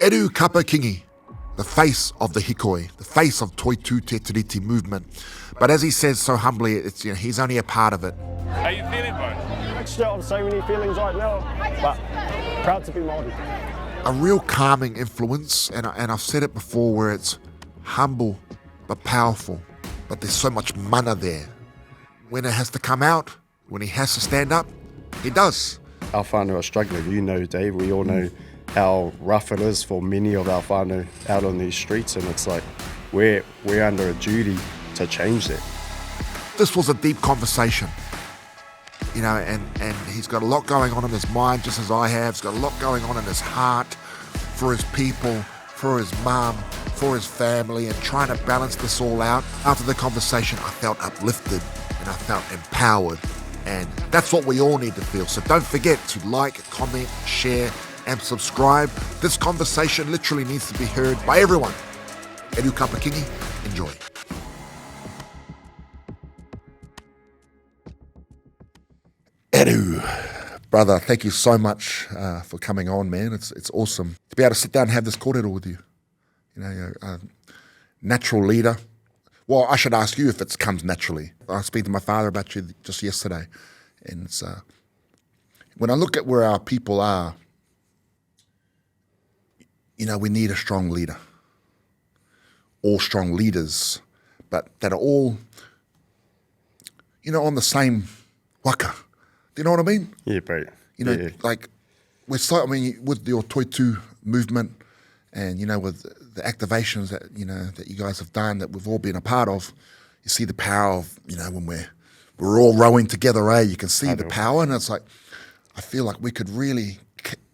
Eru Kapa-Kingi, the face of the Hīkoi, the face of Toitū Te Tiriti movement. But as he says so humbly, it's, he's only a part of it. How you feeling, bro? Mixture of so many feelings right now, but proud to be Māori. A real calming influence, and I've said it before, where it's humble but powerful, but there's so much mana there. When it has to come out, when he has to stand up, he does. Our whānau are struggling, you know, Dave, we all know how rough it is for many of our whānau out on these streets, and it's like we're under a duty to change that. This was a deep conversation, and he's got a lot going on in his mind, just as I have. He's got a lot going on in his heart for his people, for his mum, for his family, and trying to balance this all out. After the conversation, I felt uplifted and I felt empowered, and that's what we all need to feel. So don't forget to like, comment, share, and subscribe. This conversation literally needs to be heard by everyone. Eru Kapa-Kingi, enjoy. Eru, brother, thank you so much for coming on, man. It's awesome to be able to sit down and have this kōrero with you. You're a natural leader. Well, I should ask you if it comes naturally. I was speaking to my father about you just yesterday, and it's, when I look at where our people are, we need a strong leader, all strong leaders, but that are all, on the same waka. Do you know what I mean? Yeah, bro. Like, with your Toitū movement, and, with the activations that, that you guys have done, that we've all been a part of, you see the power of, when we're all rowing together, you can see the power, and it's like, I feel like we could really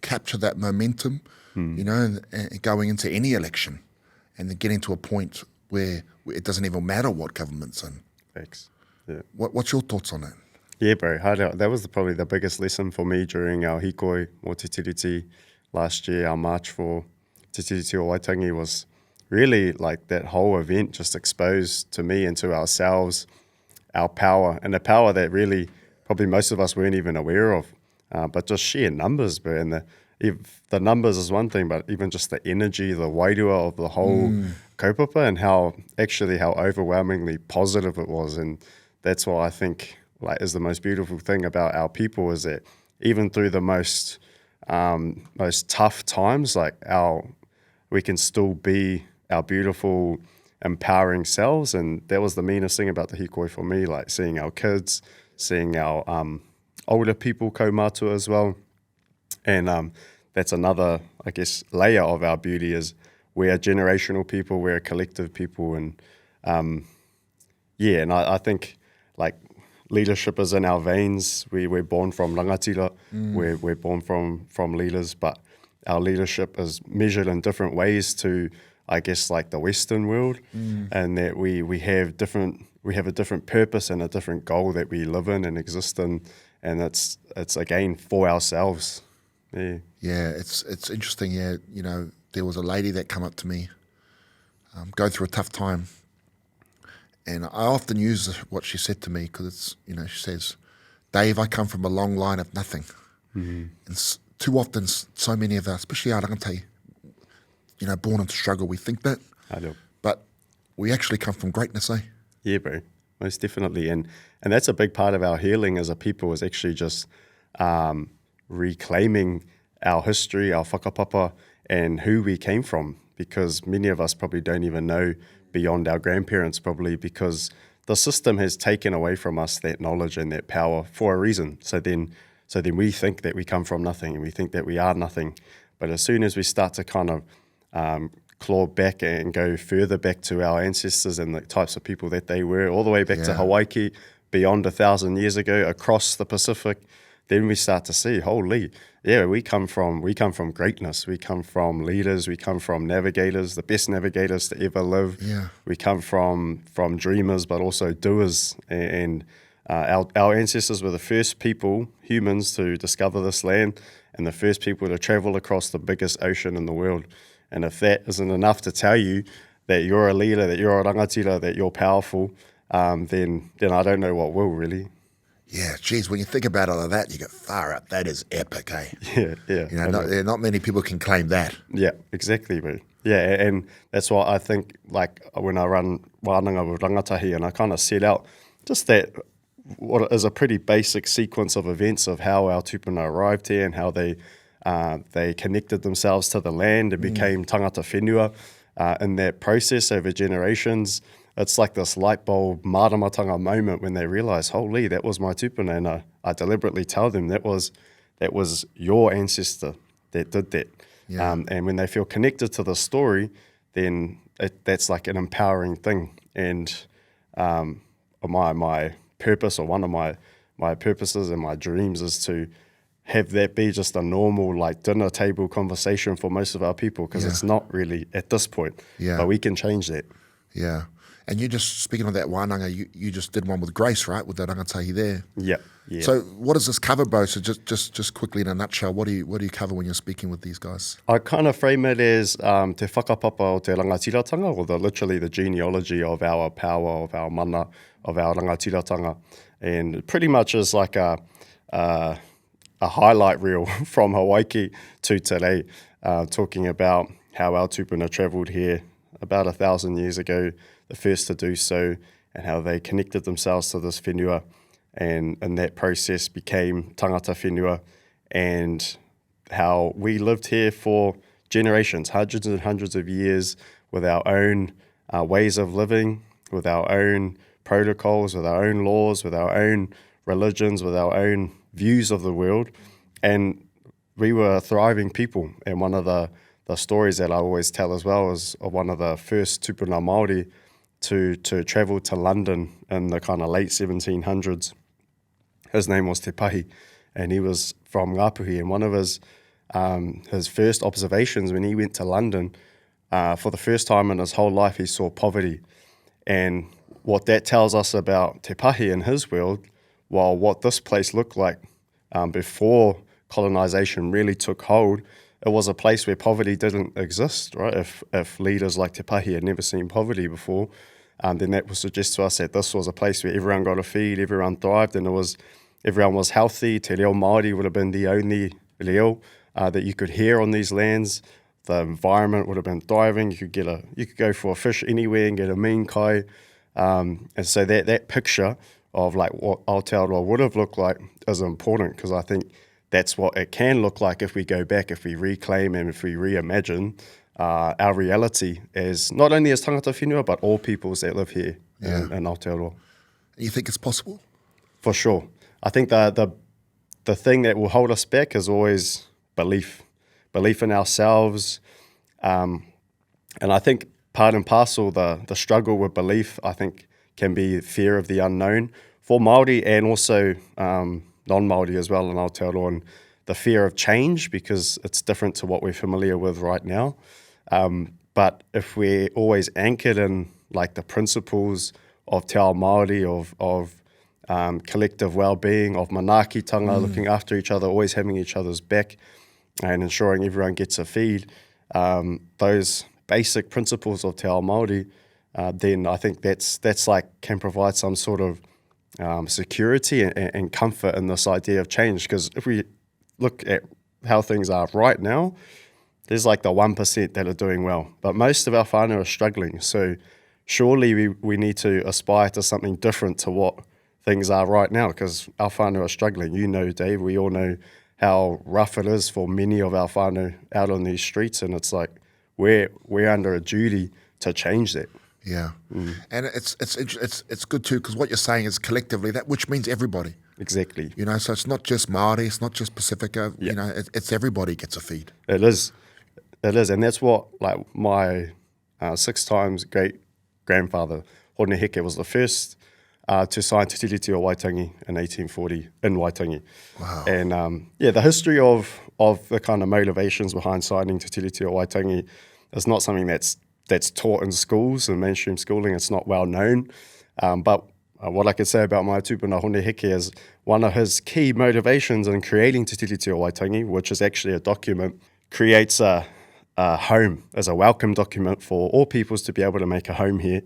capture that momentum, and going into any election, and then getting to a point where it doesn't even matter what government's in. Thanks. Yeah. What's your thoughts on that? Yeah, bro. That was probably the biggest lesson for me during our Hīkoi o Te Tiriti last year. Our march for Te Tiriti o Waitangi was really like that whole event just exposed to me and to ourselves our power, and the power that really probably most of us weren't even aware of. But just sheer numbers, bro. And the numbers is one thing, but even just the energy, the wairua of the whole kaupapa, and how overwhelmingly positive it was. And that's why I think is the most beautiful thing about our people, is that even through the most tough times, we can still be our beautiful, empowering selves. And that was the meanest thing about the Hīkoi for me, like seeing our kids, seeing our older people kaumātua as well. And that's another, I guess, layer of our beauty, is we're a generational people, we're a collective people. And and I think leadership is in our veins. We're born from rangatira, we're born from leaders, but our leadership is measured in different ways to, I guess, the Western world, and that we have a different purpose and a different goal that we live in and exist in, and it's again for ourselves. Yeah, it's interesting. Yeah, there was a lady that come up to me, going through a tough time, and I often use what she said to me, because it's, she says, "Dave, I come from a long line of nothing," and too often, so many of us, especially our rangatei, born into struggle, we think that. I do. But we actually come from greatness, eh? Yeah, bro, most definitely. And that's a big part of our healing as a people, is actually just reclaiming our history, our whakapapa, and who we came from. Because many of us probably don't even know beyond our grandparents, probably because the system has taken away from us that knowledge and that power for a reason. So then we think that we come from nothing, and we think that we are nothing. But as soon as we start to kind of claw back and go further back to our ancestors and the types of people that they were, all the way back to Hawaii, beyond 1,000 years ago, across the Pacific, then we start to see, holy, we come from greatness. We come from leaders. We come from navigators, the best navigators to ever live. Yeah. We come from dreamers, but also doers. And our ancestors were the first people, humans, to discover this land, and the first people to travel across the biggest ocean in the world. And if that isn't enough to tell you that you're a leader, that you're a rangatira, that you're powerful, then I don't know what will, really. Yeah, geez, when you think about all of that, you go, far out, that is epic, eh? Yeah. You know, not many people can claim that. Yeah, exactly, bro. Yeah, and that's why I think, like, when I run wānanga with rangatahi, and I kind of set out just that what is a pretty basic sequence of events of how our tupuna arrived here and how they connected themselves to the land and became tangata whenua in that process over generations. It's like this light bulb māramatanga moment when they realise, holy, that was my tupuna, and I deliberately tell them that was your ancestor that did that. Yeah. And when they feel connected to the story, then that's like an empowering thing. And my purpose, or one of my purposes and my dreams, is to have that be just a normal, like, dinner table conversation for most of our people, because it's not really at this point. Yeah. But we can change that. Yeah. And you just, speaking of that wānanga, you just did one with Grace, right, with the rangatahi there. Yeah. So what does this cover, Bo? So just quickly in a nutshell, what do you cover when you're speaking with these guys? I kind of frame it as te whakapapa o te rangatiratanga, or literally the genealogy of our power, of our mana, of our rangatiratanga. And it pretty much is like a highlight reel from Hawaii to today, talking about how our tupuna travelled here about 1,000 years ago, the first to do so, and how they connected themselves to this whenua, and in that process became tangata whenua, and how we lived here for generations, hundreds and hundreds of years, with our own ways of living, with our own protocols, with our own laws, with our own religions, with our own views of the world. And we were a thriving people. And one of the stories that I always tell as well is of one of the first tupuna Māori to travel to London in the kind of late 1700s. His name was Te Pahi, and he was from Ngāpuhi. And one of his first observations when he went to London, for the first time in his whole life, he saw poverty. And what that tells us about Te Pahi in his world, while what this place looked like before colonisation really took hold, it was a place where poverty didn't exist, right? If leaders like Te Pahi had never seen poverty before, then that would suggest to us that this was a place where everyone got a feed, everyone thrived, and everyone was healthy. Te reo Māori would have been the only reo that you could hear on these lands. The environment would have been thriving. You could go for a fish anywhere and get a mean kai. And so that picture of like what Aotearoa would have looked like is important, because I think that's what it can look like if we go back, if we reclaim and if we reimagine our reality as not only as tangata whenua, but all peoples that live here in Aotearoa. You think it's possible? For sure. I think the thing that will hold us back is always belief in ourselves. And I think part and parcel, the struggle with belief, I think, can be fear of the unknown for Māori and also non-Māori as well in Aotearoa, and the fear of change, because it's different to what we're familiar with right now. But if we're always anchored in like the principles of te ao Māori, of collective well-being, of manaakitanga, looking after each other, always having each other's back and ensuring everyone gets a feed, those basic principles of te ao Māori, then I think that's like can provide some sort of security and comfort in this idea of change. Because if we look at how things are right now, there's like the 1% that are doing well, but most of our whānau are struggling. So surely we need to aspire to something different to what things are right now, because our whānau are struggling. You know, Dave, we all know how rough it is for many of our whānau out on these streets, and it's like we're under a duty to change that. Yeah, and it's good too, because what you're saying is collectively, that which means everybody. Exactly. You know, so it's not just Māori, it's not just Pacifica. You know, it's everybody gets a feed. It is, and that's what like my 6 times great grandfather Hone Heke was the first to sign Te Tiriti o Waitangi in 1840 in Waitangi. Wow. And the history of the kind of motivations behind signing Te Tiriti o Waitangi is not something that's taught in schools and mainstream schooling. It's not well known. But what I could say about my tupuna Hone Heke is one of his key motivations in creating Te Tiriti o Waitangi, which is actually a document, creates a home as a welcome document for all peoples to be able to make a home here.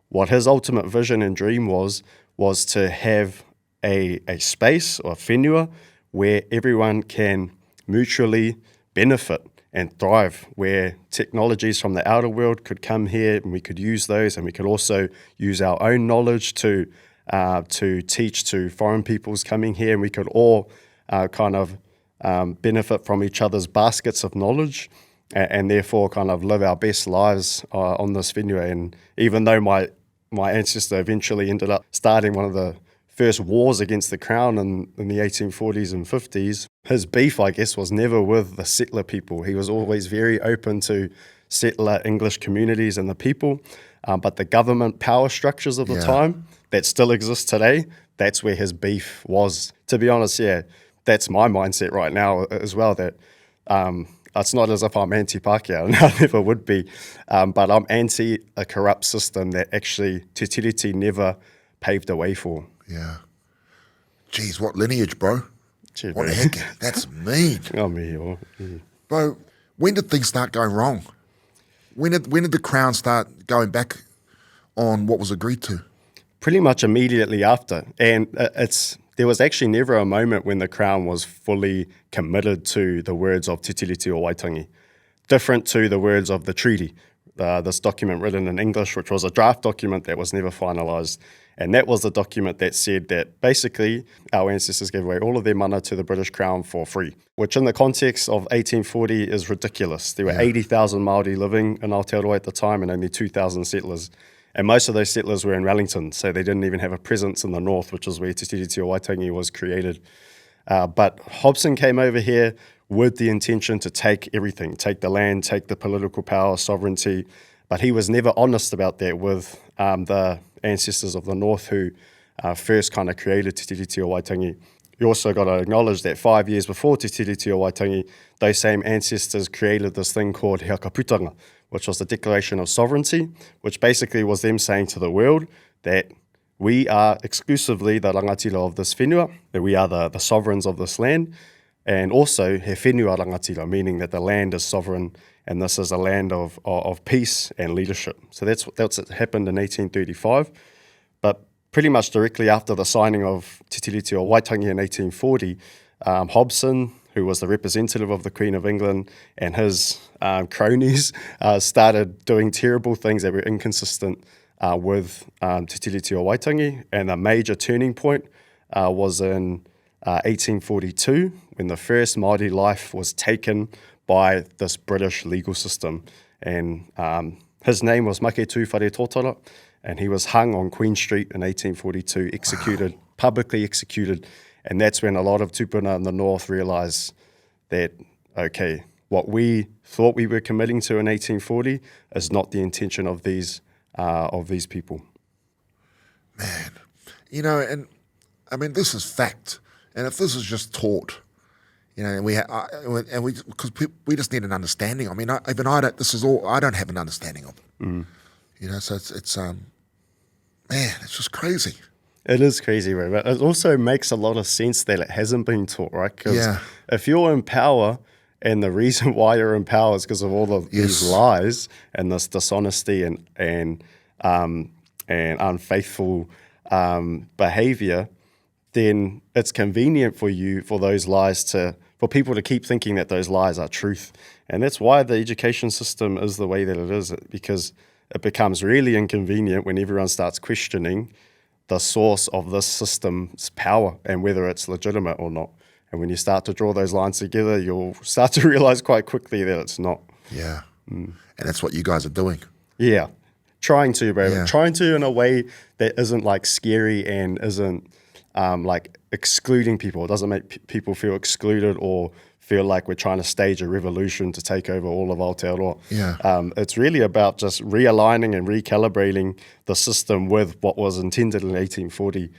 What his ultimate vision and dream was to have a space or whenua where everyone can mutually benefit and thrive, where technologies from the outer world could come here and we could use those, and we could also use our own knowledge to teach to foreign peoples coming here, and we could all benefit from each other's baskets of knowledge, and therefore kind of live our best lives on this whenua. And even though my ancestor eventually ended up starting one of the first wars against the crown in the 1840s and 50s, his beef, I guess, was never with the settler people. He was always very open to settler English communities and the people, but the government power structures of the time that still exist today, that's where his beef was. To be honest, that's my mindset right now as well, that it's not as if I'm anti-Pākehā, and I never would be, but I'm anti a corrupt system that actually Te Tiriti never paved the way for. Yeah. Jeez, what lineage, bro? Gee, What bro. the heck? That's mean. Oh, me, oh, yeah. Bro, when did things start going wrong? When did the Crown start going back on what was agreed to? Pretty much immediately after. And there was actually never a moment when the Crown was fully committed to the words of Te Tiriti o Waitangi, different to the words of the treaty, this document written in English, which was a draft document that was never finalised. And that was the document that said that basically our ancestors gave away all of their mana to the British Crown for free, which in the context of 1840 is ridiculous. There were 80,000 Māori living in Aotearoa at the time and only 2,000 settlers. And most of those settlers were in Wellington, so they didn't even have a presence in the north, which is where Te Tiriti o Waitangi was created. But Hobson came over here with the intention to take everything, take the land, take the political power, sovereignty, but he was never honest about that with the ancestors of the north who first kind of created Te Tiriti o Waitangi. You also got to acknowledge that 5 years before Te Tiriti o Waitangi, those same ancestors created this thing called Hīkoi, which was the Declaration of Sovereignty, which basically was them saying to the world that we are exclusively the rangatira of this whenua, that we are the sovereigns of this land, and also he whenua rangatira, meaning that the land is sovereign and this is a land of peace and leadership. So that's what happened in 1835. But pretty much directly after the signing of Te Tiriti o Waitangi in 1840, Hobson, who was the representative of the Queen of England, and his cronies started doing terrible things that were inconsistent with Te Tiriti o Waitangi. And a major turning point was in 1842, when the first Māori life was taken by this British legal system. And his name was Maketu Whare Tōtara, and he was hung on Queen Street in 1842, executed, publicly executed. And that's when a lot of tupuna in the north realised that, okay, what we thought we were committing to in 1840 is not the intention of these people. Man, you know, and I mean, this is fact. And if this is just taught, you know, because we just need an understanding. I mean, I don't have an understanding of it. You know, so it's man, it's just crazy. It is crazy, right? But it also makes a lot of sense that it hasn't been taught, right? Because if you're in power, and the reason why you're in power is because of all of these lies and this dishonesty and unfaithful behavior, then it's convenient for those lies for people to keep thinking that those lies are truth. And that's why the education system is the way that it is, because it becomes really inconvenient when everyone starts questioning the source of this system's power and whether it's legitimate or not. And when you start to draw those lines together, you'll start to realize quite quickly that it's not. Yeah. And that's what you guys are doing. Yeah. Trying to, bro. Yeah. Trying to in a way that isn't like scary and isn't like excluding people. It doesn't make people feel excluded or feel like we're trying to stage a revolution to take over all of Aotearoa. Yeah. It's really about just realigning and recalibrating the system with what was intended in 1840,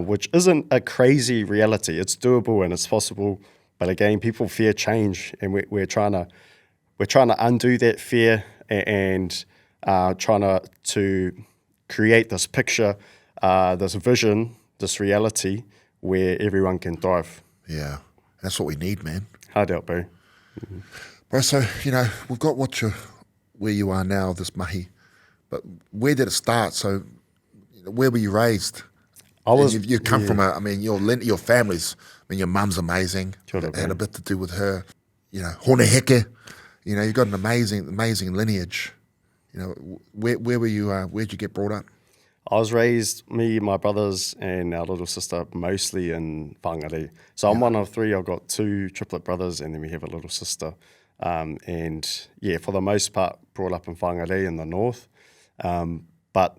which isn't a crazy reality. It's doable and it's possible, but again, people fear change, and we're trying to undo that fear and trying to create this picture, this vision, this reality where everyone can thrive. Yeah. That's what we need, man. Hard out, bro. Bro, so, you know, we've got where you are now, this mahi, but where did it start? So, where were you raised? I was. You come from your family's. I mean, your mum's amazing. Kia ora, It had bro. a bit to do with her. You know, hone heke. You know, you've got an amazing lineage. You know, where were you? Where'd you get brought up? I was raised, me, my brothers, and our little sister, mostly in Whangarei. So I'm one of three. I've got two triplet brothers, and then we have a little sister. And yeah, for the most part, brought up in Whangarei in the north. But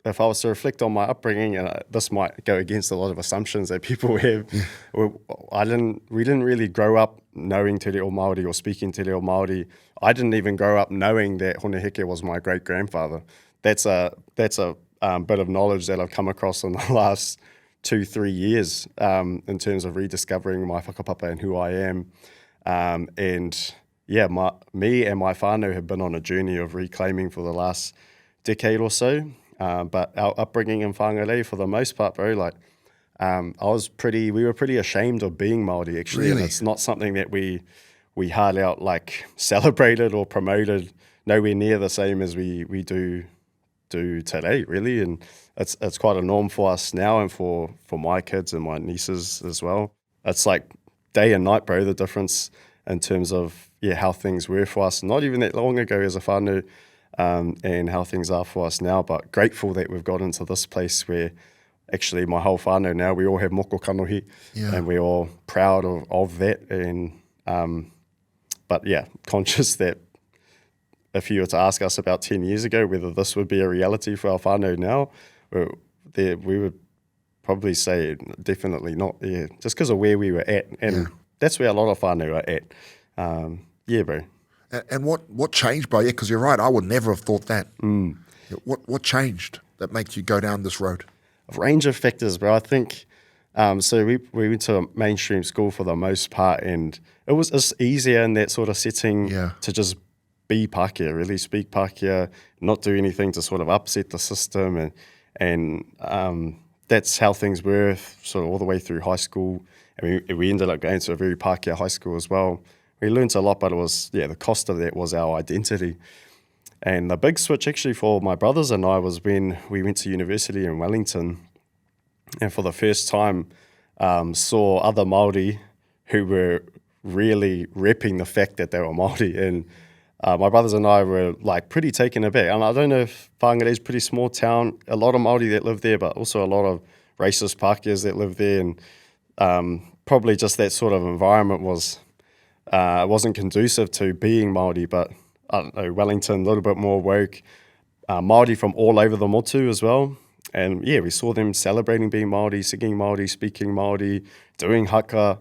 if I was to reflect on my upbringing, and this might go against a lot of assumptions that people have, we didn't really grow up knowing Te Reo Māori or speaking Te Reo Māori. I didn't even grow up knowing that Hone Heke was my great-grandfather. That's a bit of knowledge that I've come across in the last 2-3 years in terms of rediscovering my whakapapa and who I am. And yeah, me and my whānau have been on a journey of reclaiming for the last decade or so. But our upbringing in Whangarei, for the most part, bro, like we were pretty ashamed of being Māori, actually. Really? And it's not something that we hard out like celebrated or promoted, nowhere near the same as we do today, really. And it's quite a norm for us now, and for my kids and my nieces as well. It's like day and night, bro, the difference in terms of how things were for us not even that long ago as a whānau, and how things are for us now. But grateful that we've got into this place where actually my whole whānau now, we all have moko kanohi, and we're all proud of that. And but yeah, conscious that if you were to ask us about 10 years ago whether this would be a reality for our whānau now, we would probably say definitely not, just because of where we were at. And that's where a lot of whānau are at. Bro. And what changed, bro? Yeah, because you're right. I would never have thought that. What changed that makes you go down this road? A range of factors, bro. I think so. We went to a mainstream school for the most part, and it's easier in that sort of setting to just be Pākehā, really speak Pākehā, not do anything to sort of upset the system, and that's how things were sort of all the way through high school. And we ended up going to a very Pākehā high school as well. We learned a lot, but it was, the cost of that was our identity. And the big switch actually for my brothers and I was when we went to university in Wellington, and for the first time saw other Māori who were really repping the fact that they were Māori. And my brothers and I were like pretty taken aback. And I don't know if Whangarei is a pretty small town, a lot of Māori that live there, but also a lot of racist Pākehās that live there. And probably just that sort of environment wasn't conducive to being Māori. But I don't know, Wellington, a little bit more woke, Māori from all over the motu as well. And we saw them celebrating being Māori, singing Māori, speaking Māori, doing haka,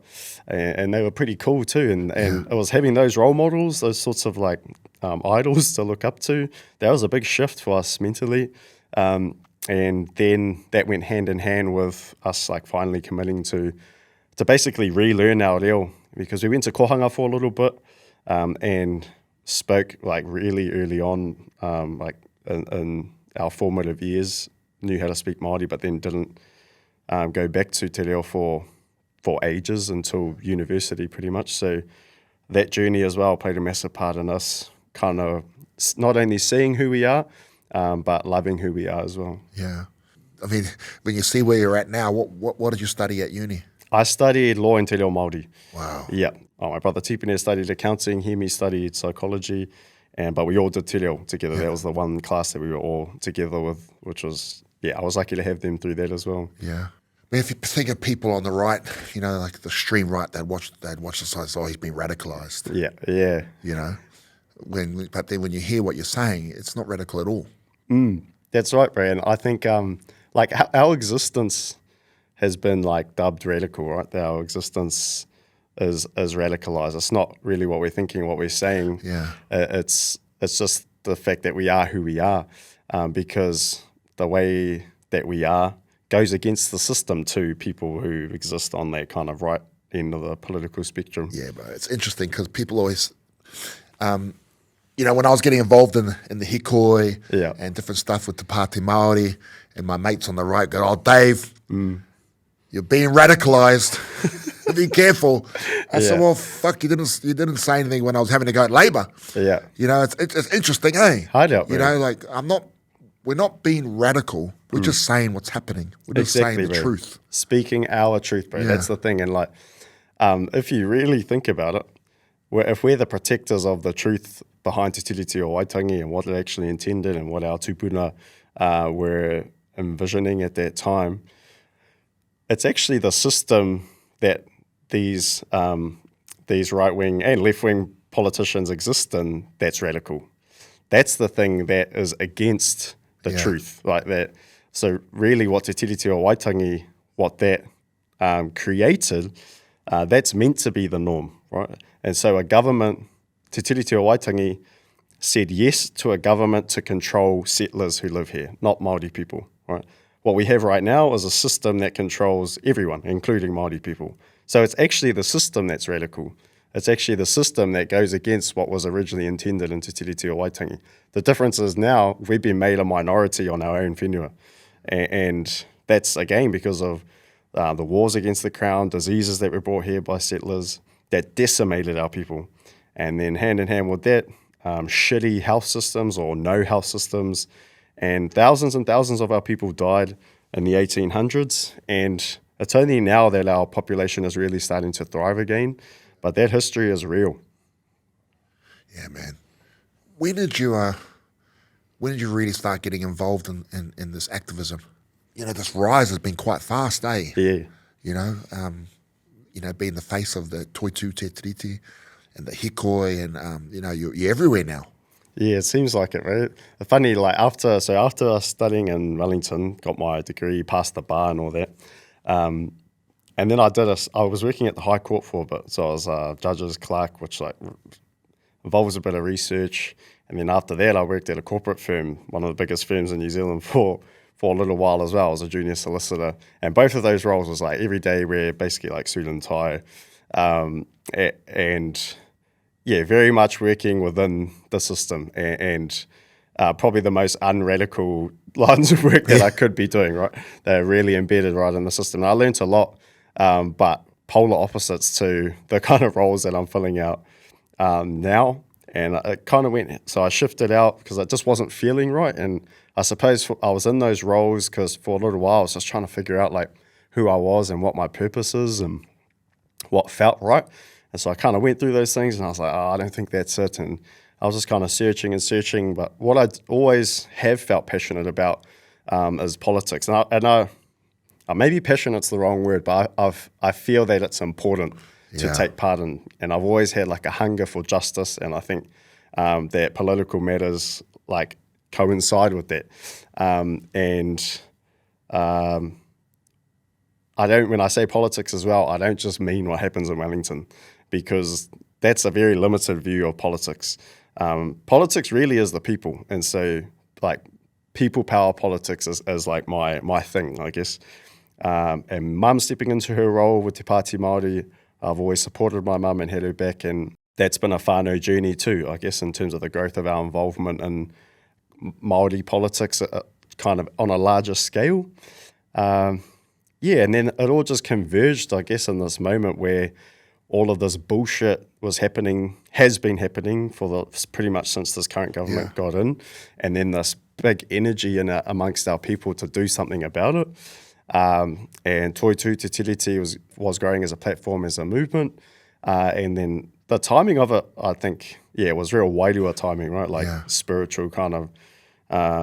and they were pretty cool too. And it was having those role models, those sorts of like idols to look up to. That was a big shift for us mentally. And then that went hand in hand with us like finally committing to basically relearn our reo, because we went to kohanga for a little bit and spoke like really early on, like in our formative years, knew how to speak Māori, but then didn't go back to te reo for ages until university pretty much. So that journey as well played a massive part in us kind of not only seeing who we are, but loving who we are as well. Yeah. I mean, when you see where you're at now, what did you study at uni? I studied law in te reo Māori. Wow. Yeah. My brother Tipene studied accounting, Hemi studied psychology, but we all did te reo together. That was the one class that we were all together with, which was, I was lucky to have them through that as well. Yeah. I mean, if you think of people on the right, like the extreme right, they'd watch the side, he's been radicalised. Yeah. You know, but then when you hear what you're saying, it's not radical at all. That's right, Brian. I think like our existence has been like dubbed radical, right? Our existence is radicalised. It's not really what we're thinking, what we're saying. Yeah. It's just the fact that we are who we are, because the way that we are goes against the system to people who exist on that kind of right end of the political spectrum. Yeah, bro. It's interesting because people always, when I was getting involved in the Hīkoi and different stuff with the Pāti Māori, and my mates on the right go, "Oh, Dave, you're being radicalised. Be careful." I said, "Well, fuck, you didn't say anything when I was having to go at Labour." Yeah. It's interesting, eh? Hard out, You man. know, like I'm not we're not being radical. We're just saying what's happening. We're just saying the bro. truth. Speaking our truth, bro. That's the thing. And like, if you really think about it, if we're the protectors of the truth behind Te Tiriti o Waitangi and what it actually intended and what our tupuna were envisioning at that time, it's actually the system that these right-wing and left-wing politicians exist in that's radical. That's the thing that is against the truth, like that. So really what Te Tiriti o Waitangi, what that created, that's meant to be the norm, right? And so a government, Te Tiriti o Waitangi, said yes to a government to control settlers who live here, not Māori people, right? What we have right now is a system that controls everyone, including Māori people. So it's actually the system that's radical. It's actually the system that goes against what was originally intended in Te Tiriti o Waitangi. The difference is now we've been made a minority on our own whenua. And that's, again, because of the wars against the Crown, diseases that were brought here by settlers that decimated our people. And then hand in hand with that, shitty health systems or no health systems. And thousands of our people died in the 1800s. And it's only now that our population is really starting to thrive again. But that history is real. Yeah, man. When did you really start getting involved in this activism? You know, this rise has been quite fast, eh? Yeah. You know, being the face of the Toitū Te Tiriti and the Hīkoi, and you know, you're everywhere now. Yeah, it seems like it, right? Funny, like after studying in Wellington, got my degree, passed the bar and all that. And then I was working at the High Court for a bit. So I was a judge's clerk, which like involves a bit of research. And then after that, I worked at a corporate firm, one of the biggest firms in New Zealand for a little while as well. I was a junior solicitor. And both of those roles was like every day we're basically like suit and tie. And yeah, very much working within the system and probably the most unradical lines of work that I could be doing, right? They're really embedded right in the system. And I learned a lot, but polar opposites to the kind of roles that I'm filling out now. And it kind of went, so I shifted out because I just wasn't feeling right. And I suppose I was in those roles because for a little while I was just trying to figure out like who I was and what my purpose is and what felt right. And so I kind of went through those things and I was like, I don't think that's it. And I was just kind of searching. But what I always have felt passionate about is politics. And maybe passionate's the wrong word, but I feel that it's important to take part in. And I've always had like a hunger for justice. And I think that political matters like coincide with that. When I say politics as well, I don't just mean what happens in Wellington, because that's a very limited view of politics. Politics really is the people. And so like people power politics is like my thing, I guess. And mum stepping into her role with Te Pāti Māori, I've always supported my mum and had her back. And that's been a whānau journey too, I guess, in terms of the growth of our involvement in Māori politics kind of on a larger scale. And then it all just converged, I guess, in this moment where all of this bullshit has been happening for pretty much since this current government got in, and then this big energy amongst our people to do something about it. And Toitū Te Tiriti was growing as a platform, as a movement, and then the timing of it, I think, it was real wairua timing, right? Like spiritual kind of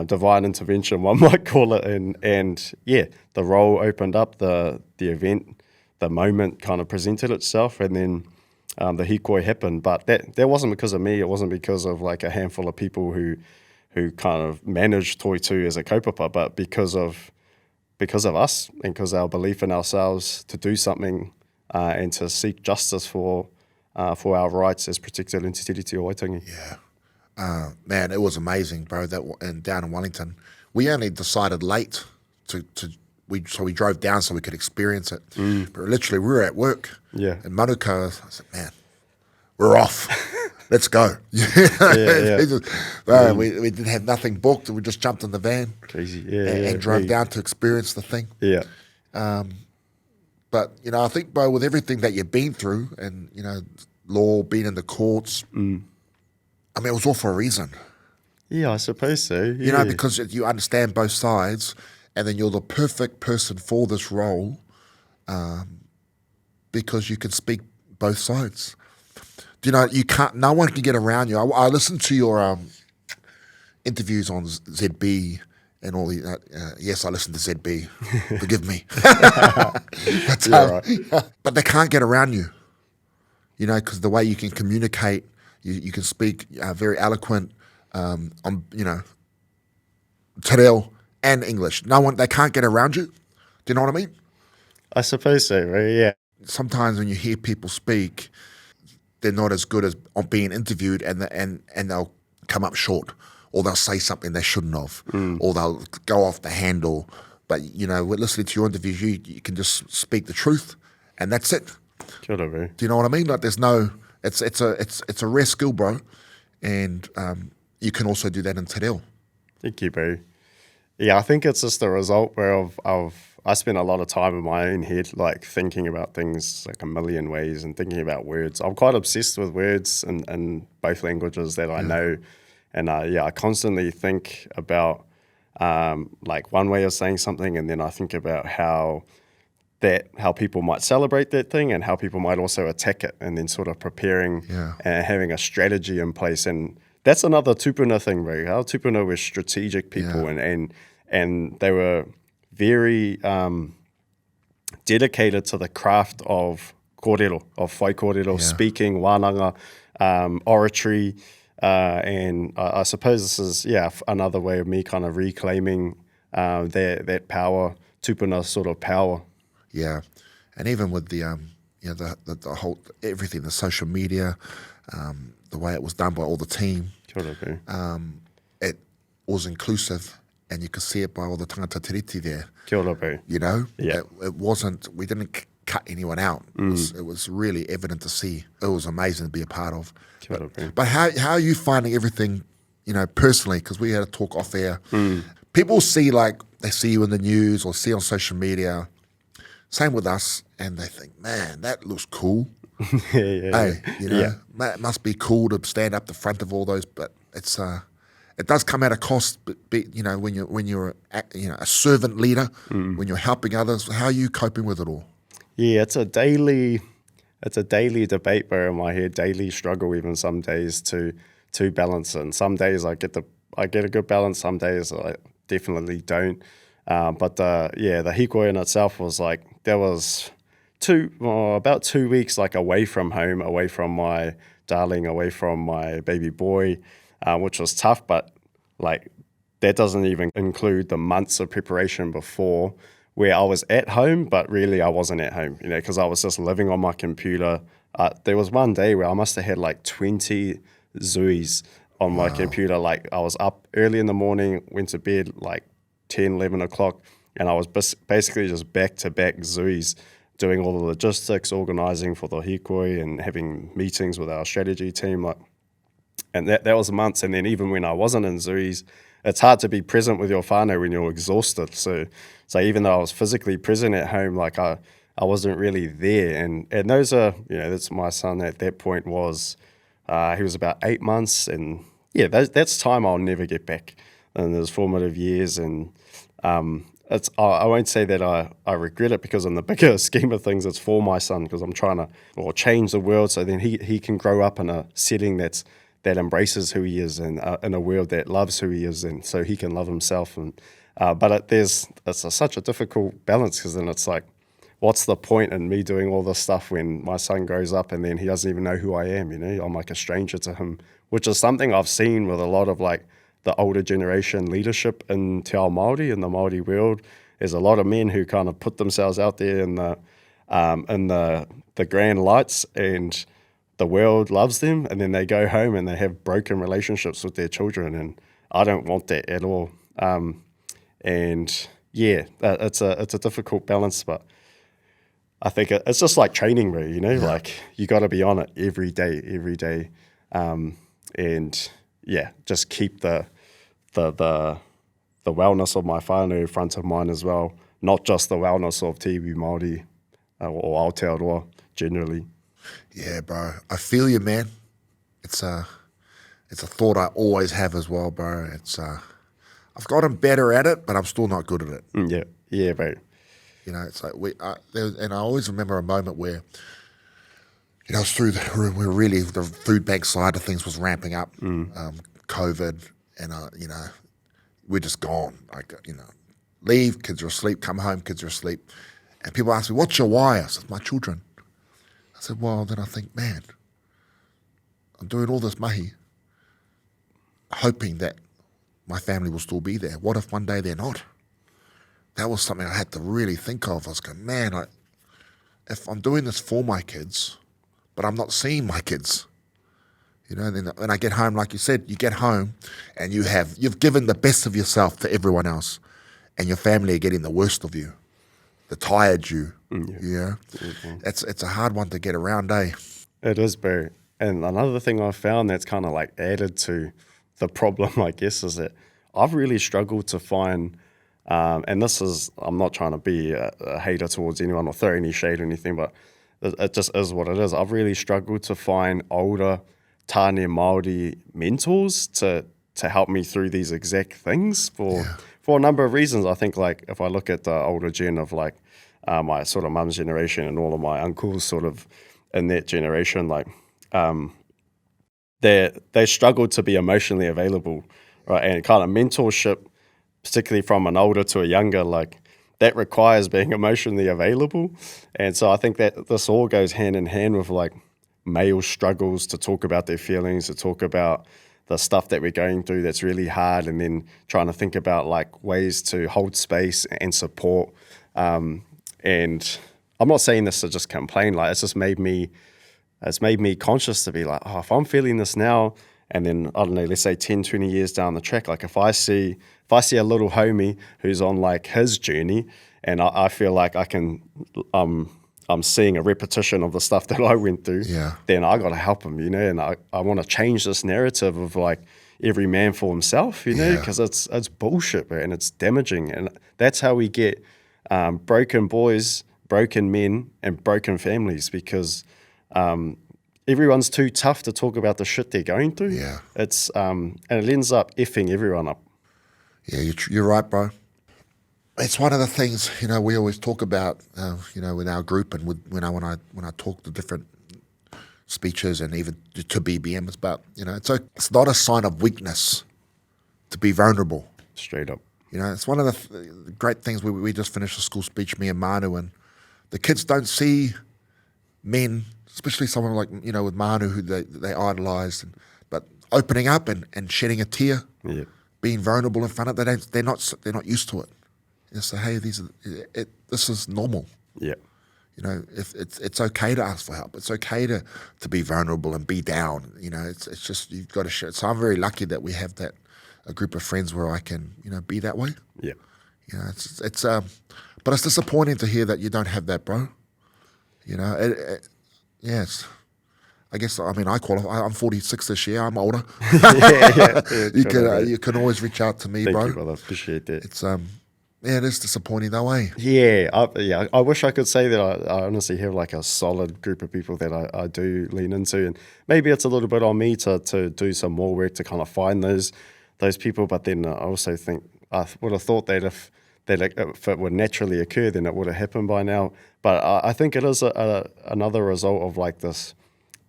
divine intervention, one might call it, and the role opened up, the event, the moment kind of presented itself, and then the Hīkoi happened. But that wasn't because of me. It wasn't because of like a handful of people who kind of managed Toitū as a kaupapa, but because of us and because our belief in ourselves to do something and to seek justice for our rights as protected in Te Tiriti o Waitangi. Yeah. Man, it was amazing, bro. And down in Wellington, we only decided late so we drove down so we could experience it. But literally, we were at work in Manuka. I said, man, we're off. Let's go. We didn't have nothing booked. We just jumped in the van. Crazy. And drove down to experience the thing. Yeah. But, I think, bro, with everything that you've been through and, law, being in the courts, I mean, it was all for a reason. Yeah, I suppose so. Yeah. You know, because you understand both sides, and then you're the perfect person for this role, because you can speak both sides. Do you know, you can't, no one can get around you. I listened to your interviews on ZB and all the, yes, I listened to ZB, forgive me. But, right. but they can't get around you, you know, because the way you can communicate, you can speak very eloquent, on, you know, te reo and English. They can't get around you. Do you know what I mean? I suppose so, right? Yeah. Sometimes when you hear people speak, they're not as good as on being interviewed, and they'll come up short, or they'll say something they shouldn't have, or they'll go off the handle. But you know, with listening to your interviews, you can just speak the truth, and that's it. Kia ora, bro. Do you know what I mean? Like, there's no, it's a rare skill, bro, and you can also do that in te reo. Thank you, bro. Yeah, I think it's just a result where I spend a lot of time in my own head, like thinking about things like a million ways and thinking about words. I'm quite obsessed with words in both languages that I know. And I constantly think about like one way of saying something, and then I think about how people might celebrate that thing and how people might also attack it, and then sort of preparing and having a strategy in place. And that's another tupuna thing, bro. Our tupuna were strategic people, and they were very dedicated to the craft of kōrero, of whai kōrero, speaking, wānanga, oratory, and I suppose this is another way of me kind of reclaiming that power, tupuna sort of power. Yeah, and even with the you know, the whole everything, the social media, the way it was done by all the team, Kia ora, bro. it was inclusive, and you could see it by all the tangata tiriti there. Kia ora, bro. You know, Yeah. it wasn't. We didn't cut anyone out. It was really evident to see. It was amazing to be a part of. Kia ora, bro. But how are you finding everything? You know, personally, because we had a talk off air. People see, like, they see you in the news or see on social media. Same with us, and they think, man, that looks cool. Hey, you know, it must be cool to stand up the front of all those, but it's it does come at a cost. But you know, when you're a servant leader, when you're helping others, how are you coping with it all? Yeah, it's a daily debate, bro, in my head, daily struggle even some days to balance. And some days I get a good balance, some days I definitely don't. But the Hīkoi in itself was like, there was about 2 weeks like away from home, away from my darling, away from my baby boy, which was tough, but like that doesn't even include the months of preparation before, where I was at home, but really I wasn't at home, you know, because I was just living on my computer. There was one day where I must have had like 20 zuis on my computer. Like I was up early in the morning, went to bed like 10, 11 o'clock, and I was basically just back-to-back zuis, doing all the logistics, organising for the Hīkoi and having meetings with our strategy team. And that was months. And then even when I wasn't in zuis, it's hard to be present with your whānau when you're exhausted. So even though I was physically present at home, like I wasn't really there. And those are, you know, that's my son at that point was, he was about 8 months. And yeah, that's time I'll never get back in those formative years. And I won't say that I regret it, because in the bigger scheme of things, it's for my son, because I'm trying to change the world so then he can grow up in a setting that embraces who he is, and in a world that loves who he is, and so he can love himself. And but it's such a difficult balance, because then it's like, what's the point in me doing all this stuff when my son grows up and then he doesn't even know who I am? You know, I'm like a stranger to him, which is something I've seen with a lot of like the older generation leadership in Te Ao Māori, in the Māori world. There's a lot of men who kind of put themselves out there in the grand lights, and the world loves them, and then they go home and they have broken relationships with their children, and I don't want that at all. And yeah, it's a difficult balance, but I think it's just like training, bro, you know, like you got to be on it every day. And yeah, just keep the wellness of my whānau front of mind as well, not just the wellness of Te Iwi Māori or Aotearoa generally. Yeah, bro, I feel you, man. It's It's a thought I always have as well, bro. It's I've gotten better at it, but I'm still not good at it. Yeah, bro. You know, it's like and I always remember a moment where, you know, it was through the food bank side of things was ramping up, COVID, and you know, we're just gone. Like, you know, leave, kids are asleep, come home, kids are asleep, and people ask me, "What's your why?" I said, "My children." I said, "Well," then I think, man, I'm doing all this mahi, hoping that my family will still be there. What if one day they're not? That was something I had to really think of. I was going, man, if I'm doing this for my kids, but I'm not seeing my kids, you know, then when I get home, like you said, you get home and you've given the best of yourself to everyone else, and your family are getting the worst of you, the tired you. Yeah. It's a hard one to get around, eh? It is, bro. And another thing I've found that's kind of like added to the problem, I guess, is that I've really struggled to find, and this is, I'm not trying to be a hater towards anyone or throw any shade or anything, but it just is what it is. I've really struggled to find older tāne Māori mentors to help me through these exact things for a number of reasons. I think, like, if I look at the older gen of, like, my sort of mum's generation and all of my uncles sort of in that generation, like, they struggled to be emotionally available, right? And kind of mentorship, particularly from an older to a younger, like, that requires being emotionally available. And so I think that this all goes hand in hand with, like, male struggles to talk about their feelings, to talk about the stuff that we're going through that's really hard, and then trying to think about, like, ways to hold space and support. And I'm not saying this to just complain, like, it's made me conscious to be like, oh, if I'm feeling this now, and then, I don't know, let's say 10, 20 years down the track, like, if I see a little homie who's on, like, his journey, and I feel like I'm seeing a repetition of the stuff that I went through, then I got to help him, you know, and I want to change this narrative of, like, every man for himself, you know, because it's bullshit, bro, and it's damaging. And that's how we get broken boys, broken men, and broken families, because everyone's too tough to talk about the shit they're going through. It's and it ends up effing everyone up. Yeah, you're right, bro. It's one of the things, you know, we always talk about, you know, in our group, and when I talk to different speeches and even to BBMs, but, you know, it's not a sign of weakness to be vulnerable. Straight up. You know, it's one of the great things. We just finished a school speech, me and Manu, and the kids don't see men, especially someone like, you know, with Manu, who they idolise, but opening up and shedding a tear, being vulnerable in front of them, they're not used to it. You say, hey, this is normal. Yeah. You know, if it's okay to ask for help. It's okay to be vulnerable and be down. You know, it's just, you've got to share. So I'm very lucky that we have a group of friends where I can, you know, be that way. Yeah. You know, but it's disappointing to hear that you don't have that, bro. You know, yes. I guess, I mean, I qualify. I'm 46 this year. I'm older. You can always reach out to me, bro. Thank you, brother. Appreciate that. It's it is disappointing though, eh? I wish I could say that I honestly have, like, a solid group of people that I do lean into, and maybe it's a little bit on me to do some more work to kind of find those people. But then I also think I would have thought that if it would naturally occur, then it would have happened by now. But I think it is another result of, like, this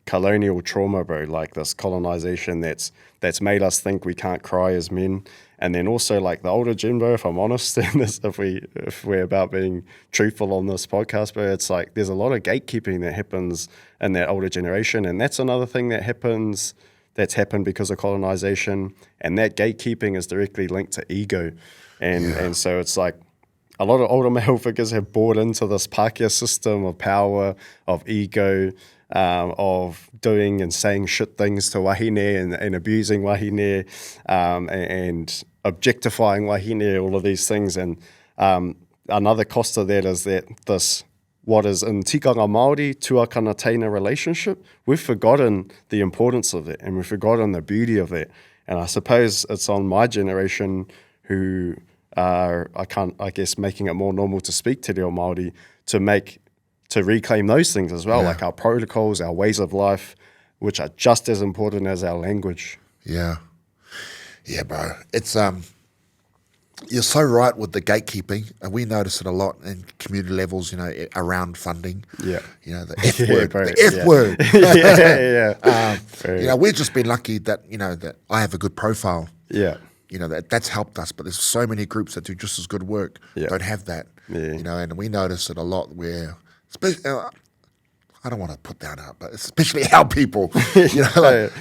colonial trauma, bro, like this colonization that's made us think we can't cry as men. And then also, like, the older gen, bro, if I'm honest, and if we're about being truthful on this podcast, bro, it's like there's a lot of gatekeeping that happens in that older generation, and that's another thing that's happened because of colonization, and that gatekeeping is directly linked to ego. And so it's like a lot of older male figures have bought into this Pākehā system of power, of ego, of doing and saying shit things to wahine and abusing wahine, and objectifying wahine, all of these things. And another cost of that is that this, what is in tikanga Māori, tuakana teina relationship, we've forgotten the importance of it, and we've forgotten the beauty of it. And I suppose it's on my generation who are, I guess, making it more normal to speak te reo Māori, to reclaim those things as well, like our protocols, our ways of life, which are just as important as our language. Yeah. Yeah, bro. It's you're so right with the gatekeeping, and we notice it a lot in community levels, around funding. Yeah. The F Yeah, word. bro, The F word. We've just been lucky that, that I have a good profile. Yeah. That's helped us, but there's so many groups that do just as good work, don't have that. Yeah. And we notice it a lot where, I don't want to put down our, but especially our people, That's what it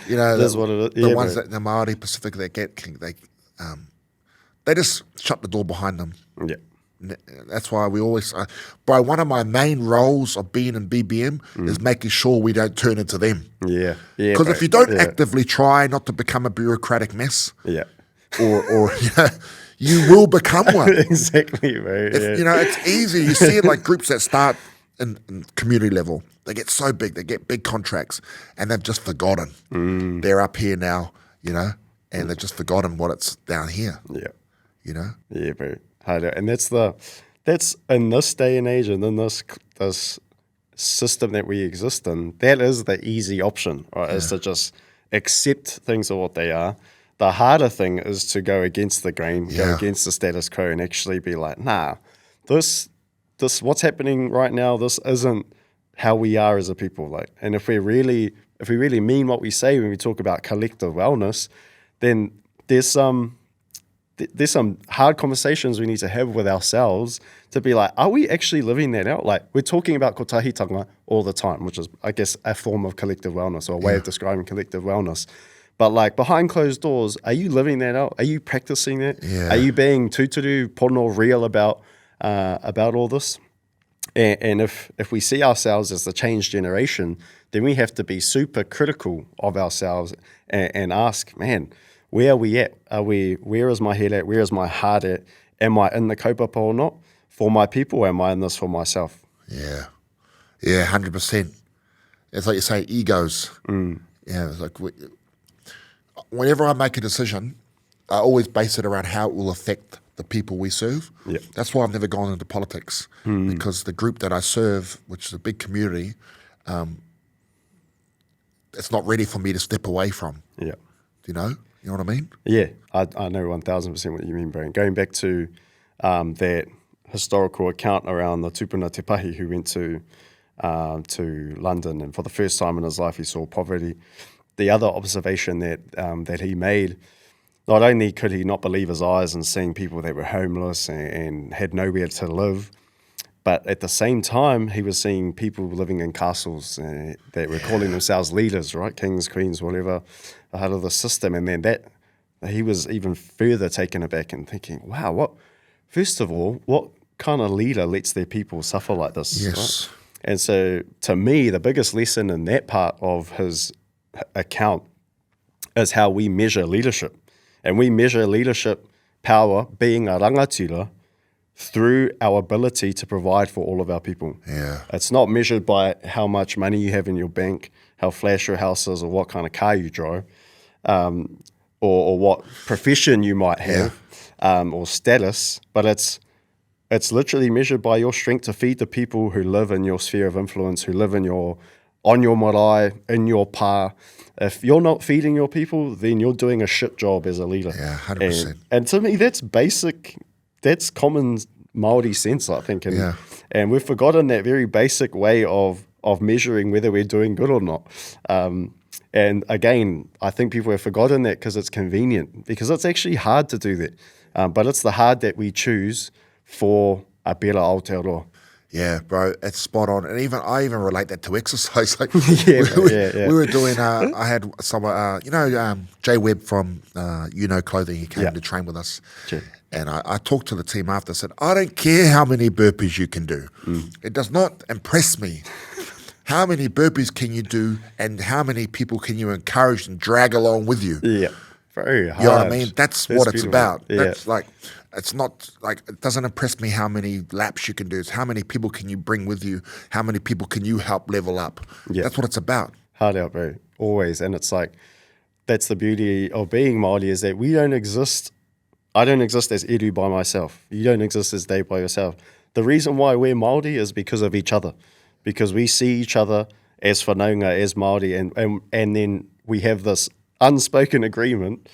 is. The ones that the Māori Pacific that they just shut the door behind them. Yeah. That's why we always, bro, one of my main roles of being in BBM is making sure we don't turn into them. Yeah. Because if you don't actively try not to become a bureaucratic mess, or you will become one. Exactly, right. It's easy. You see it like groups that start in community level. They get so big, they get big contracts, and they've just forgotten. They're up here now, and they've just forgotten what it's down here. Yeah. Yeah, bro. And that's in this day and age, and in this system that we exist in, that is the easy option, right? Is to just accept things for what they are. The harder thing is to go against the grain, go against the status quo, and actually be like, nah, this what's happening right now, this isn't how we are as a people. Like, and if we really mean what we say when we talk about collective wellness, then there's some hard conversations we need to have with ourselves to be like, are we actually living that out? Like, we're talking about kotahitanga all the time, which is, I guess, a form of collective wellness or a way of describing collective wellness. But like behind closed doors, are you living that out? Are you practicing that? Yeah. Are you being tūturu, pono, real about all this? And if we see ourselves as the changed generation, then we have to be super critical of ourselves and ask, man, where are we at? Where is my head at? Where is my heart at? Am I in the kaupapa or not? For my people, or am I in this for myself? Yeah. Yeah, 100%. It's like you say, egos. Yeah, it's like whenever I make a decision, I always base it around how it will affect the people we serve. Yeah. That's why I've never gone into politics, because the group that I serve, which is a big community, it's not ready for me to step away from. Yeah. You know what I mean? Yeah, I know 1,000% what you mean, Brian. Going back to that historical account around the tupuna Te Pahi who went to London, and for the first time in his life he saw poverty. The other observation that he made, not only could he not believe his eyes in seeing people that were homeless and had nowhere to live, but at the same time he was seeing people living in castles that were calling themselves leaders, right? Kings, queens, whatever, the head of the system. And then that he was even further taken aback and thinking, wow, first of all, what kind of leader lets their people suffer like this? Yes. Right? And so to me, the biggest lesson in that part of his account is how we measure leadership. And we measure leadership power, being a rangatira, through our ability to provide for all of our people. Yeah. It's not measured by how much money you have in your bank, how flash your house is, or what kind of car you drive, or what profession you might have, or status, but it's literally measured by your strength to feed the people who live in your sphere of influence, who live on your marae, in your pa. If you're not feeding your people, then you're doing a shit job as a leader. Yeah, 100%. And to me, that's basic. That's common Māori sense, I think. And we've forgotten that very basic way of measuring whether we're doing good or not. And again, I think people have forgotten that because it's convenient, because it's actually hard to do that. But it's the hard that we choose for a better Aotearoa. Yeah, bro, it's spot on. And I even relate that to exercise. Like, we were doing, I had someone, Jay Webb from Clothing, he came to train with us. Sure. And I talked to the team after, said, I don't care how many burpees you can do. It does not impress me. How many burpees can you do, and how many people can you encourage and drag along with you? Yeah, very hard. You know what I mean? That's what it's beautiful. about. Yeah. That's like, it's not like, it doesn't impress me how many laps you can do. It's how many people can you bring with you? How many people can you help level up? Yeah. That's what it's about. Hard out, bro. Always. And it's like, that's the beauty of being Māori, is that we don't exist. I don't exist as Eru by myself. You don't exist as Dave by yourself. The reason why we're Māori is because of each other. Because we see each other as whanaunga, as Māori, and then we have this unspoken agreement,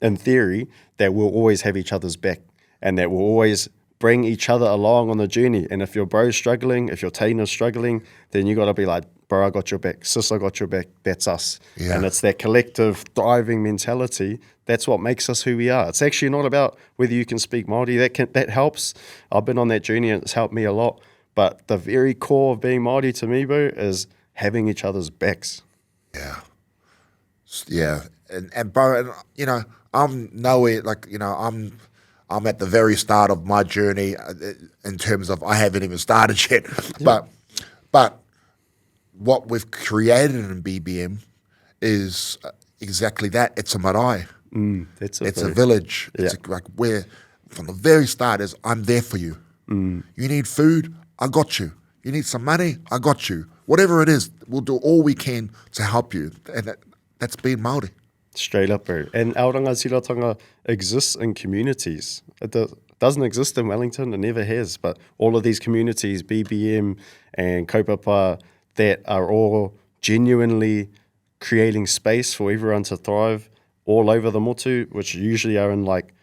in theory, that we'll always have each other's back and that we'll always bring each other along on the journey. And if your bro's struggling, if your teina's struggling, then you got to be like, bro, I got your back. Sis, I got your back. That's us. Yeah. And it's that collective thriving mentality. That's what makes us who we are. It's actually not about whether you can speak Māori. That helps. I've been on that journey and it's helped me a lot. But the very core of being Māori to me, bro, is having each other's backs. Yeah. Yeah. And bro, and, you know, I'm nowhere, like, you know, I'm at the very start of my journey in terms of I haven't even started yet. But what we've created in BBM is exactly that. It's a marae. It's a village. Yeah. It's like where from the very start is I'm there for you. You need food, I got you. You need some money, I got you. Whatever it is, we'll do all we can to help you. And that's being Māori. Straight up, bro. And our rangatiratanga exists in communities. It doesn't exist in Wellington, it never has. But all of these communities, BBM and kaupapa, that are all genuinely creating space for everyone to thrive all over the motu, which usually are in like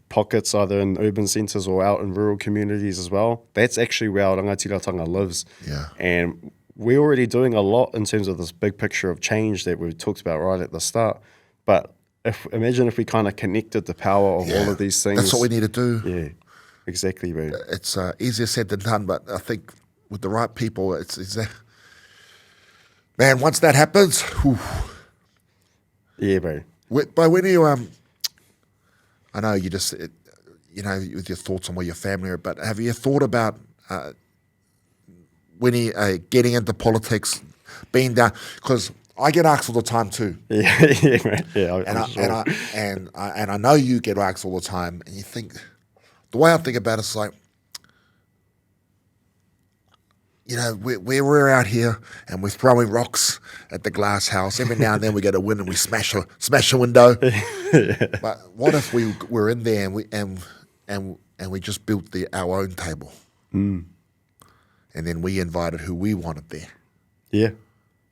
pockets, either in urban centres or out in rural communities as well. That's actually where our rangatiratanga lives. Yeah. And we're already doing a lot in terms of this big picture of change that we talked about right at the start. But imagine if we kind of connected the power of all of these things. That's what we need to do. Yeah, exactly, bro. It's easier said than done, but I think with the right people, it's man, once that happens, whew. Yeah, bro. But when you, I know you just, you know, with your thoughts on where your family are, but have you thought about when you getting into politics, being down, because I get asked all the time too. Yeah, yeah, man. Yeah, and I know you get asked all the time, and you think, the way I think about it is like, you know, we're out here and we're throwing rocks at the glass house. Every now and then we get a win and we smash a window. Yeah. But what if we were in there and we just built our own table, and then we invited who we wanted there. Yeah.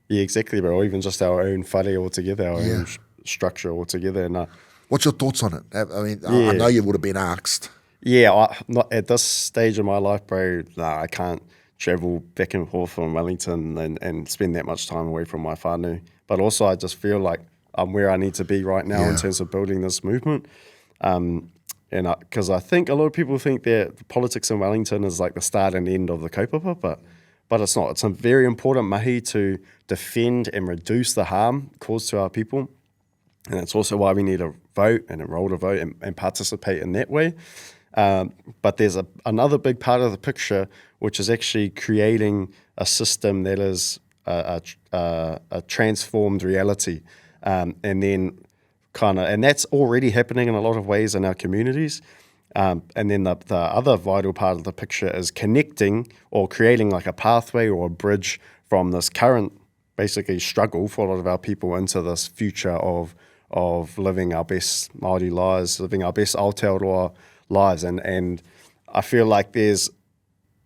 Yeah, exactly, bro. Or even just our own whare altogether, our own structure altogether. And what's your thoughts on it? I mean, I know you would have been asked. Yeah, not at this stage of my life, bro. Nah, I can't travel back and forth from Wellington and spend that much time away from my whānau. But also, I just feel like I'm where I need to be right now in terms of building this movement. And because I think a lot of people think that politics in Wellington is like the start and end of the kaupapa, but it's not. It's a very important mahi to defend and reduce the harm caused to our people. And that's also why we need to vote and enroll to vote and participate in that way. But there's another big part of the picture, which is actually creating a system that is a transformed reality. And then and that's already happening in a lot of ways in our communities. And then the other vital part of the picture is connecting or creating like a pathway or a bridge from this current basically struggle for a lot of our people into this future of living our best Māori lives, living our best Aotearoa lives. And I feel like it's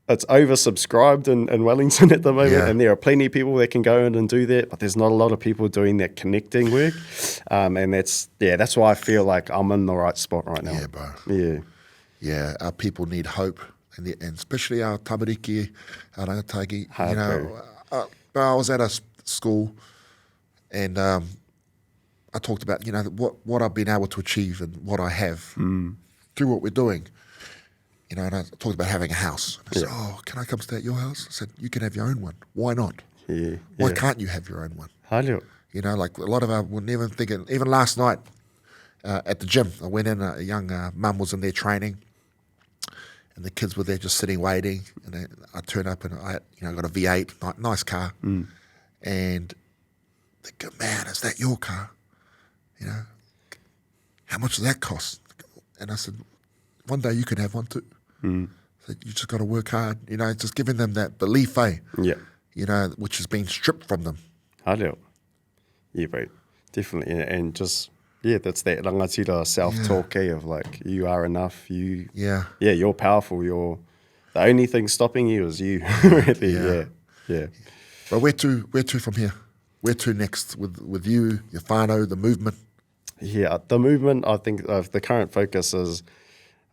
oversubscribed in Wellington at the moment, and there are plenty of people that can go in and do that, but there's not a lot of people doing that connecting work. And that's why I feel like I'm in the right spot right now. Yeah, bro. Yeah. Yeah, our people need hope, and especially our tamariki, our rangataigi. Hard, you know, I was at a school, and I talked about, you know, what I've been able to achieve and what I have through what we're doing. You know, and I talked about having a house. I said, can I come stay at your house? I said, you can have your own one. Why not? Yeah. Why can't you have your own one? Hāleo. You know, like a lot of our were never thinking, even last night at the gym, I went in, a young mum was in there training, and the kids were there just sitting waiting, and then I turned up and I got a V8, nice car, and they go, man, is that your car? You know, how much does that cost? And I said, one day you can have one too. So you just got to work hard, you know, just giving them that belief, Yeah. you know, which has been stripped from them. Hāleo. Yeah, bro. Definitely. And just, that's that rangatira self-talk, of like, you are enough, you're powerful, the only thing stopping you is you. Really, yeah. But where to from here? Where to next with you, your whānau, the movement? Yeah, the movement, I think the current focus is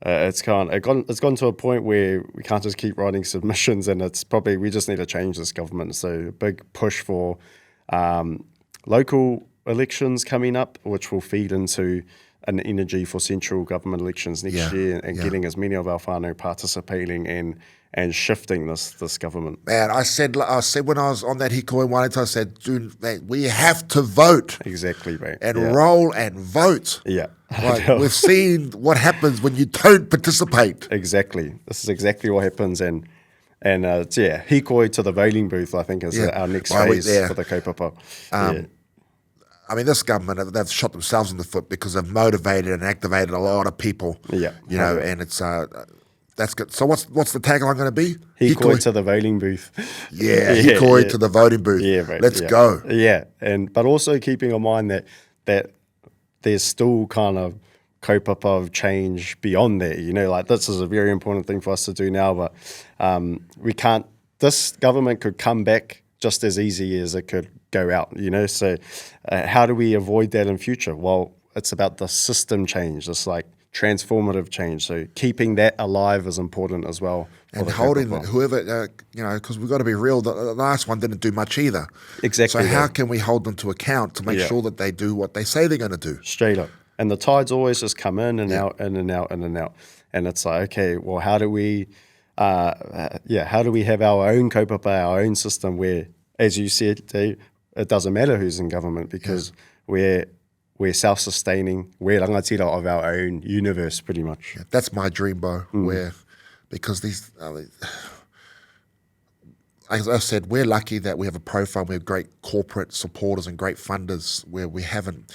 it's gone to a point where we can't just keep writing submissions, and it's probably we just need to change this government. So a big push for local elections coming up, which will feed into an energy for central government elections next year, and getting as many of our whānau participating and shifting this government. Man, I said when I was on that Hīkoi in Waitangi, I said, dude, mate, we have to vote. Exactly, mate. And roll and vote. Yeah. Like, we've seen what happens when you don't participate. Exactly. This is exactly what happens, and Hīkoi to the voting booth, I think, is our next phase for the kōrero. I mean, this government, they've shot themselves in the foot because they've motivated and activated a lot of people. Yeah. You know, and it's that's good. So what's the tagline going to be? Hīkoi to the voting booth. Yeah, Hīkoi to the voting booth. Yeah, mate. Let's go. Yeah, but also keeping in mind that there's still kind of kōrero of change beyond that. You know, like this is a very important thing for us to do now, but we can't. This government could come back just as easy as it could go out. You know, so how do we avoid that in future? Well, it's about the system change. It's like transformative change. So keeping that alive is important as well. And holding whoever, you know, because we've got to be real, the last one didn't do much either. Exactly. So how can we hold them to account to make sure that they do what they say they're going to do? Straight up. And the tides always just come in and out, in and out, in and out. And it's like, okay, well, how do we have our own kōrero, our own system where, as you said, Dave, it doesn't matter who's in government because we're self-sustaining, we're rangatira of our own universe pretty much. Yeah, that's my dream, Bo, because these, as I said, we're lucky that we have a profile, we have great corporate supporters and great funders where we haven't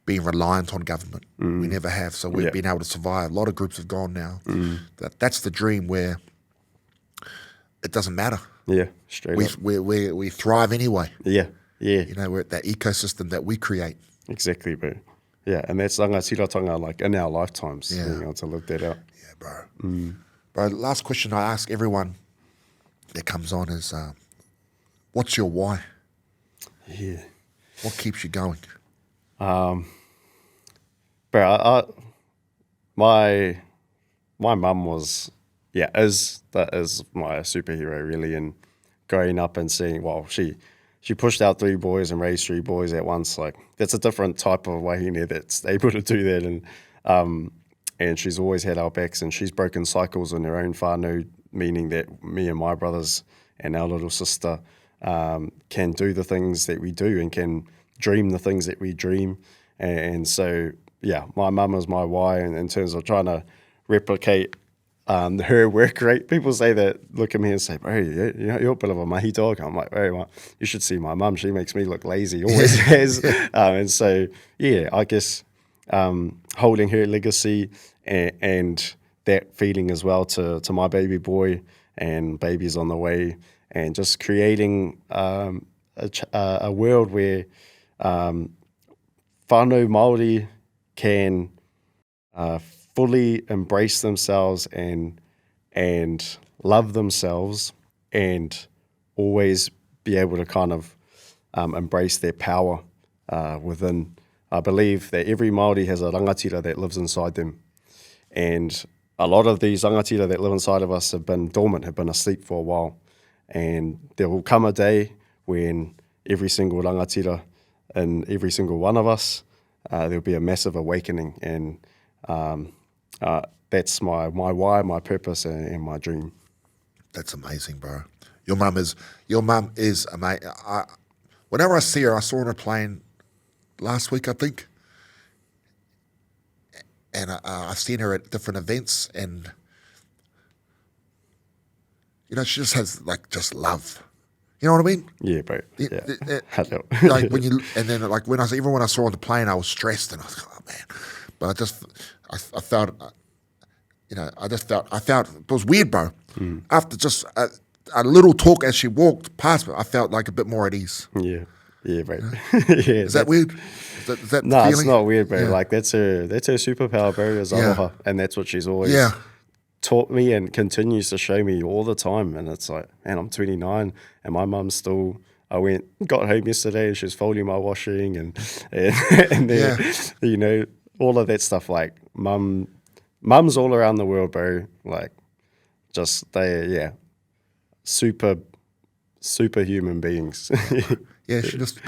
been reliant on government. We never have, so we've been able to survive. A lot of groups have gone now. That's the dream where it doesn't matter. Yeah, straight up. We thrive anyway. Yeah. You know, we're at that ecosystem that we create. Exactly, bro. Yeah, and that's rangatiratanga, like in our lifetimes, being able to live that out. Yeah, bro. Bro, last question I ask everyone that comes on is, what's your why? Yeah. What keeps you going? Bro, my mum was, that is my superhero really, and growing up and seeing, well, she pushed out 3 boys and raised 3 boys at once. Like, that's a different type of wahine that's able to do that. And she's always had our backs, and she's broken cycles in her own whānau, meaning that me and my brothers and our little sister can do the things that we do and can dream the things that we dream. And so, my mum is my why in terms of trying to replicate her work rate. People say that, look at me and say, bro, you're a bit of a mahi dog. I'm like, hey, well, you should see my mum. She makes me look lazy, always has. And so, I guess holding her legacy and that feeling as well to my baby boy and babies on the way, and just creating a world where whānau Māori can fully embrace themselves and love themselves, and always be able to kind of embrace their power within. I believe that every Māori has a rangatira that lives inside them, and a lot of these rangatira that live inside of us have been dormant, have been asleep for a while, and there will come a day when every single rangatira in every single one of us, there'll be a massive awakening, and that's my why, my purpose, and my dream. That's amazing, bro. Your mum is amazing. Whenever I see her, I saw her on a plane last week, I think, and I've seen her at different events, and you know, she just has just love. You know what I mean? Yeah, bro. Like when you, and then like when I saw her on the plane, I was stressed, and I was like, oh man. But I felt, I felt it was weird, bro. After just a little talk as she walked past me, I felt like a bit more at ease. Yeah, bro. Is that weird? Is that no, feeling? It's not weird, bro. Like that's her superpower, bro. Is aloha, and that's what she's always taught me and continues to show me all the time. And it's like, man, I'm 29, and my mum's still got home yesterday and she was folding my washing and then, you know, all of that stuff. Like mums all around the world, bro. Like just superhuman beings. Yeah, she just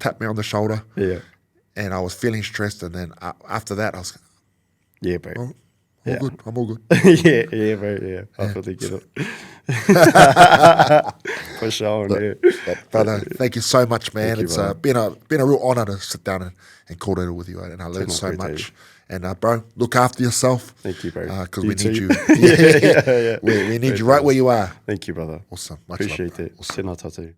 tapped me on the shoulder. Yeah. And I was feeling stressed, and then after that, I was, Yeah, bro. oh, good. I'm all good. yeah, bro. Yeah, I fully get it. For sure, man. Brother, thank you so much, man. Thank you, It's been a real honour to sit down and kōrero with you, and I learned so much. And bro, look after yourself. Thank you, bro. Because we need too. you. We need you right where you are. Thank you, brother. Awesome. Much Appreciate love, it. Tēnā tātou.